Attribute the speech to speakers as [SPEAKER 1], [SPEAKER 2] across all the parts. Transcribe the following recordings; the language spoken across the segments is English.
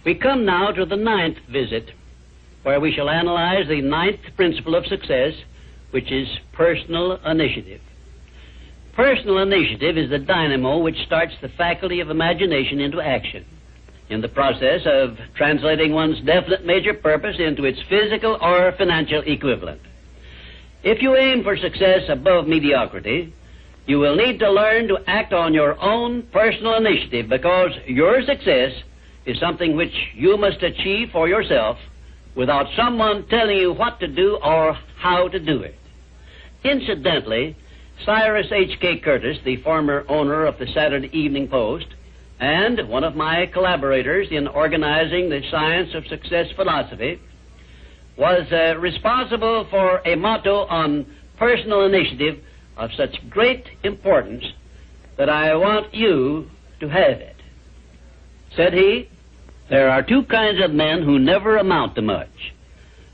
[SPEAKER 1] We come now to the 9th visit, where we shall analyze the 9th principle of success, which is personal initiative. Personal initiative is the dynamo which starts the faculty of imagination into action, in the process of translating one's definite major purpose into its physical or financial equivalent. If you aim for success above mediocrity, you will need to learn to act on your own personal initiative, because your success is something which you must achieve for yourself without someone telling you what to do or how to do it. Incidentally, Cyrus H.K. Curtis, the former owner of the Saturday Evening Post, and one of my collaborators in organizing the Science of Success philosophy, was responsible for a motto on personal initiative of such great importance that I want you to have it. Said he, "There are two kinds of men who never amount to much: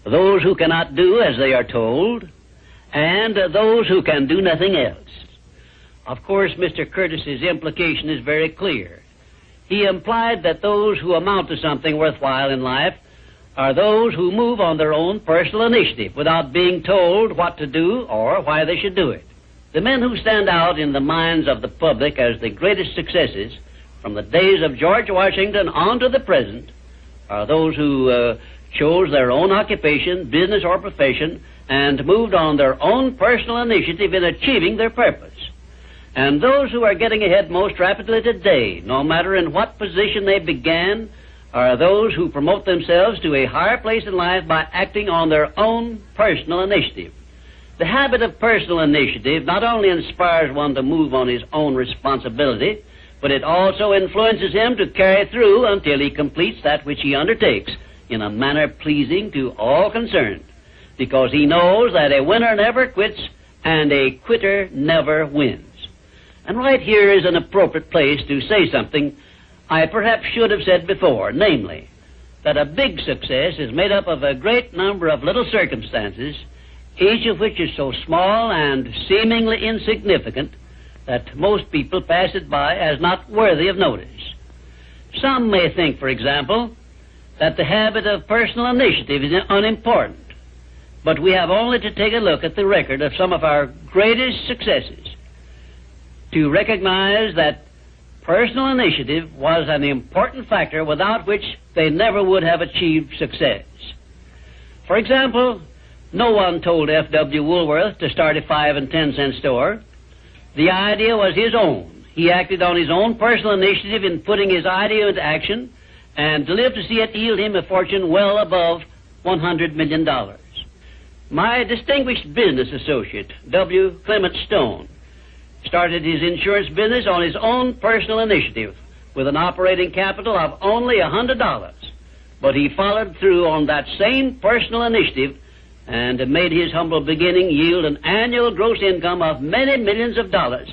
[SPEAKER 1] those who cannot do as they are told, and those who can do nothing else." Of course, Mr. Curtis's implication is very clear. He implied that those who amount to something worthwhile in life are those who move on their own personal initiative without being told what to do or why they should do it. The men who stand out in the minds of the public as the greatest successes from the days of George Washington on to the present are those who chose their own occupation, business, or profession, and moved on their own personal initiative in achieving their purpose. And those who are getting ahead most rapidly today, no matter in what position they began, are those who promote themselves to a higher place in life by acting on their own personal initiative. The habit of personal initiative not only inspires one to move on his own responsibility, but it also influences him to carry through until he completes that which he undertakes in a manner pleasing to all concerned, because he knows that a winner never quits and a quitter never wins. And right here is an appropriate place to say something I perhaps should have said before, namely, that a big success is made up of a great number of little circumstances, each of which is so small and seemingly insignificant that most people pass it by as not worthy of notice. Some may think, for example, that the habit of personal initiative is unimportant, but we have only to take a look at the record of some of our greatest successes to recognize that personal initiative was an important factor without which they never would have achieved success. For example, no one told F.W. Woolworth to start a 5 and 10 cent store. The idea was his own. He acted on his own personal initiative in putting his idea into action, and lived to see it yield him a fortune well above $100 million. My distinguished business associate, W. Clement Stone, started his insurance business on his own personal initiative with an operating capital of only $100. But he followed through on that same personal initiative and made his humble beginning yield an annual gross income of many millions of dollars.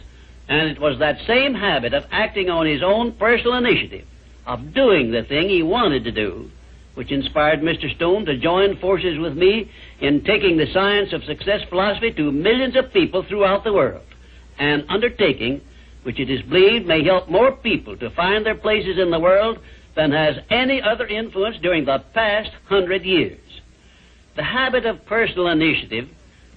[SPEAKER 1] And it was that same habit of acting on his own personal initiative, of doing the thing he wanted to do, which inspired Mr. Stone to join forces with me in taking the Science of Success philosophy to millions of people throughout the world, an undertaking which it is believed may help more people to find their places in the world than has any other influence during the past 100 years. The habit of personal initiative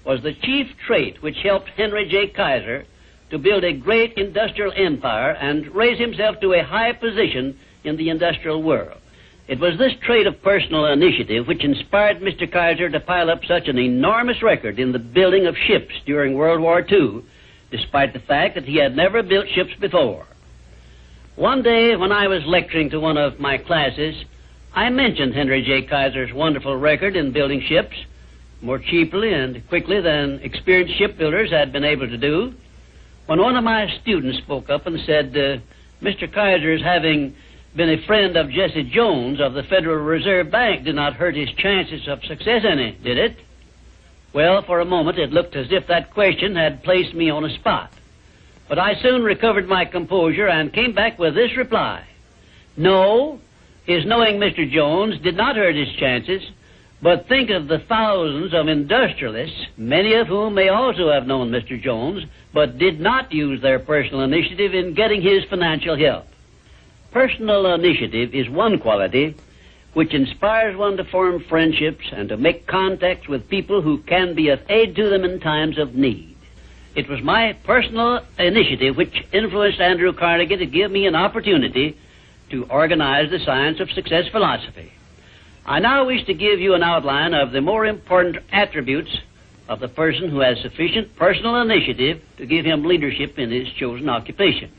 [SPEAKER 1] was the chief trait which helped Henry J. Kaiser to build a great industrial empire and raise himself to a high position in the industrial world. It was this trait of personal initiative which inspired Mr. Kaiser to pile up such an enormous record in the building of ships during World War II, despite the fact that he had never built ships before. One day when I was lecturing to one of my classes, I mentioned Henry J. Kaiser's wonderful record in building ships more cheaply and quickly than experienced shipbuilders had been able to do, when one of my students spoke up and said, Mr. Kaiser's having been a friend of Jesse Jones of the Federal Reserve Bank did not hurt his chances of success any, did it? Well, for a moment it looked as if that question had placed me on a spot. But I soon recovered my composure and came back with this reply. No, his knowing Mr. Jones did not hurt his chances, but think of the thousands of industrialists, many of whom may also have known Mr. Jones, but did not use their personal initiative in getting his financial help. Personal initiative is one quality which inspires one to form friendships and to make contacts with people who can be of aid to them in times of need. It was my personal initiative which influenced Andrew Carnegie to give me an opportunity to organize the Science of Success philosophy. I now wish to give you an outline of the more important attributes of the person who has sufficient personal initiative to give him leadership in his chosen occupation.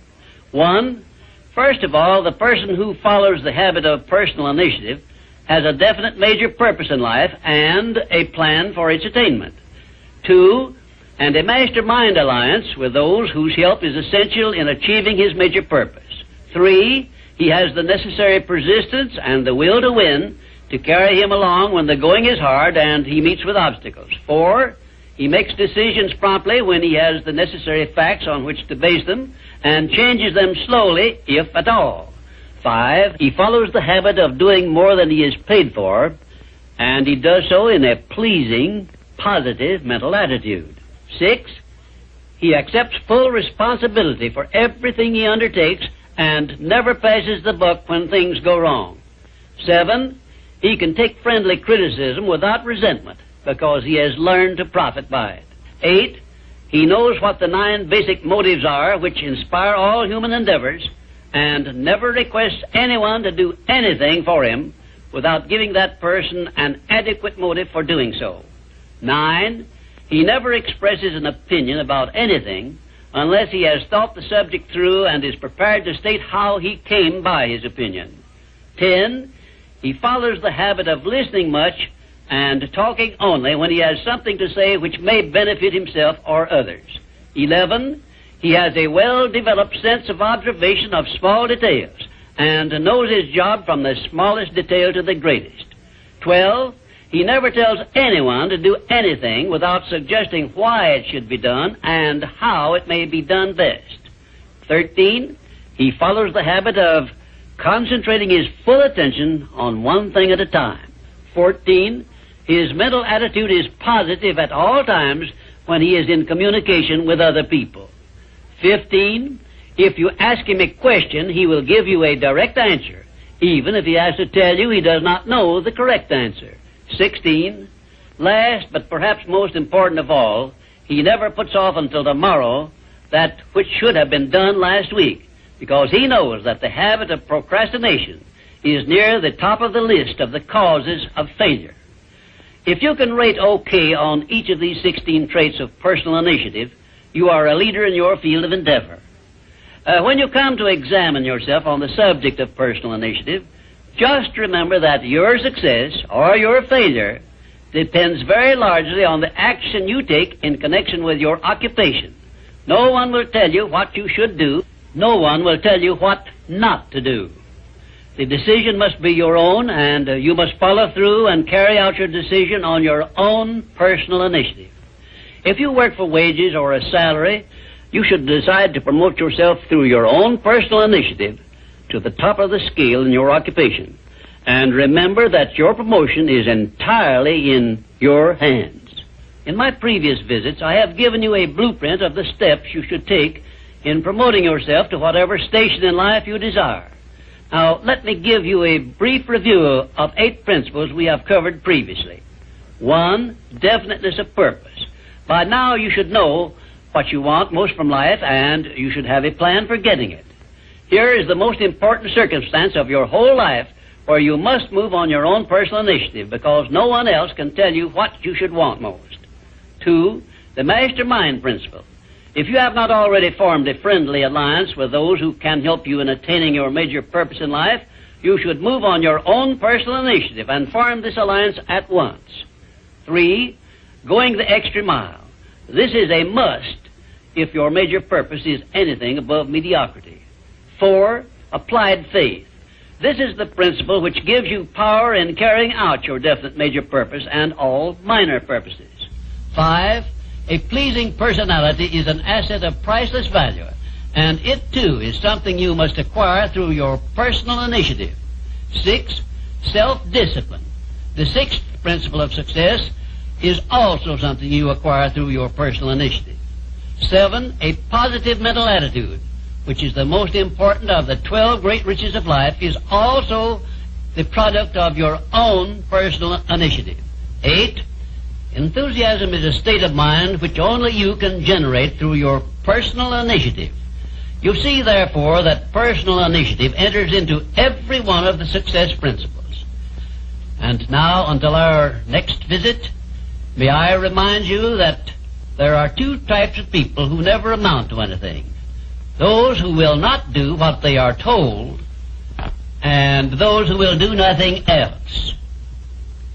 [SPEAKER 1] 1. First of all, the person who follows the habit of personal initiative has a definite major purpose in life and a plan for its attainment. 2. And a mastermind alliance with those whose help is essential in achieving his major purpose. 3. He has the necessary persistence and the will to win to carry him along when the going is hard and he meets with obstacles. 4. He makes decisions promptly when he has the necessary facts on which to base them and changes them slowly, if at all. 5. He follows the habit of doing more than he is paid for, and he does so in a pleasing, positive mental attitude. 6. He accepts full responsibility for everything he undertakes and never passes the buck when things go wrong. 7. He can take friendly criticism without resentment because he has learned to profit by it. 8. He knows what the 9 basic motives are which inspire all human endeavors and never requests anyone to do anything for him without giving that person an adequate motive for doing so. 9. He never expresses an opinion about anything unless he has thought the subject through and is prepared to state how he came by his opinion. 10. He follows the habit of listening much and talking only when he has something to say which may benefit himself or others. 11. He has a well-developed sense of observation of small details and knows his job from the smallest detail to the greatest. 12. He never tells anyone to do anything without suggesting why it should be done and how it may be done best. 13. He follows the habit of concentrating his full attention on one thing at a time. 14. His mental attitude is positive at all times when he is in communication with other people. 15. If you ask him a question, he will give you a direct answer, even if he has to tell you he does not know the correct answer. 16. Last, but perhaps most important of all, he never puts off until tomorrow that which should have been done last week, because he knows that the habit of procrastination is near the top of the list of the causes of failure. If you can rate OK on each of these 16 traits of personal initiative, you are a leader in your field of endeavor. When you come to examine yourself on the subject of personal initiative, just remember that your success or your failure depends very largely on the action you take in connection with your occupation. No one will tell you what you should do. No one will tell you what not to do. The decision must be your own, and you must follow through and carry out your decision on your own personal initiative. If you work for wages or a salary, you should decide to promote yourself through your own personal initiative to the top of the scale in your occupation. And remember that your promotion is entirely in your hands. In my previous visits, I have given you a blueprint of the steps you should take in promoting yourself to whatever station in life you desire. Now, let me give you a brief review of 8 principles we have covered previously. 1. Definiteness of purpose. By now you should know what you want most from life, and you should have a plan for getting it. Here is the most important circumstance of your whole life where you must move on your own personal initiative because no one else can tell you what you should want most. 2. The mastermind principle. If you have not already formed a friendly alliance with those who can help you in attaining your major purpose in life, you should move on your own personal initiative and form this alliance at once. 3. Going the extra mile. This is a must if your major purpose is anything above mediocrity. 4. Applied faith. This is the principle which gives you power in carrying out your definite major purpose and all minor purposes. 5. A pleasing personality is an asset of priceless value, and it too is something you must acquire through your personal initiative. 6. Self-discipline. The 6th principle of success is also something you acquire through your personal initiative. 7. A positive mental attitude, which is the most important of the 12 great riches of life, is also the product of your own personal initiative. 8. Enthusiasm is a state of mind which only you can generate through your personal initiative. You see, therefore, that personal initiative enters into every one of the success principles. And now, until our next visit, may I remind you that there are two types of people who never amount to anything. Those who will not do what they are told, and those who will do nothing else.